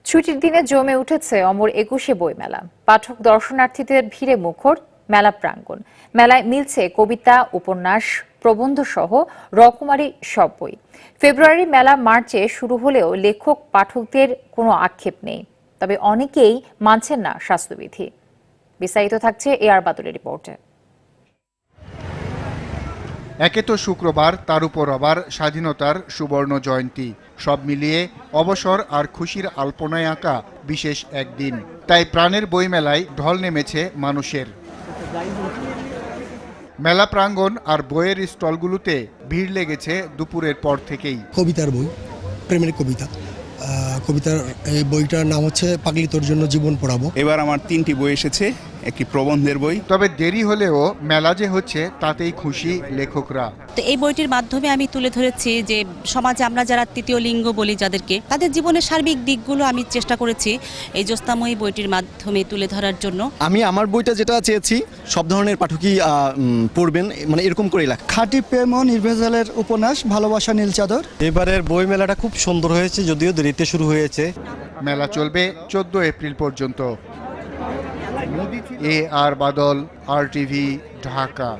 ছুটির দিনে জমে উঠেছে অমর ২১শে বইমেলা। পাঠক দর্শনার্থীদের ভিড়ে মুখর মেলা প্রাঙ্গণ। মেলায় মিলছে কবিতা, উপন্যাস, প্রবন্ধ সহ রকমারি সব বই। ফেব্রুয়ারি মেলা মার্চে শুরু হলেও লেখক পাঠকদের কোনো আক্ষেপ নেই, তবে অনেকেই মানছেন না স্বাস্থ্যবিধি। বিস্তারিত থাকছে এআর বাদলের রিপোর্টে। একে তো শুক্রবার, তার উপর আবার স্বাধীনতার সুবর্ণ জয়ন্তী, সব মিলিয়ে অবসর আর খুশির আলপনায় আঁকা বিশেষ একদিন। তাই প্রাণের বইমেলায় ঢল নেমেছে মানুষের। মেলা প্রাঙ্গণ আর বইয়ের স্টলগুলোতে ভিড় লেগেছে দুপুরের পর থেকেই। কবিতার বই, প্রেমের কবিতা। কবিতার এই বইটার নাম হচ্ছে পাগলি তোর জন্য জীবন পড়াবো। এবার আমার 3টি বই এসেছে, একটি প্রবন্ধের বই। তবে দেরি হলেও মেলা যে হচ্ছে তাতেই খুশি লেখকরা। তো এই বইটির মাধ্যমে আমি তুলে ধরেছি যে সমাজে আমরা যারা তৃতীয় লিঙ্গ বলি যাদেরকে, তাদের জীবনের সার্বিক দিকগুলো আমি চেষ্টা করেছি এই জ্যোৎস্নাময়ী বইটির মাধ্যমে তুলে ধরার জন্য। আমি আমার বইটা যেটা চেয়েছি সব ধরনের পাঠকই পড়বেন, মানে এরকম করে লেখা। খাঁটি প্রেম ও নির্ভেজালের উপন্যাস ভালোবাসা নীল চাদর। এবারের বই মেলাটা খুব সুন্দর হয়েছে, যদিও দেরিতে শুরু হয়েছে। মেলা চলবে 14 এপ্রিল পর্যন্ত। এআর বাদল, RTV, ঢাকা।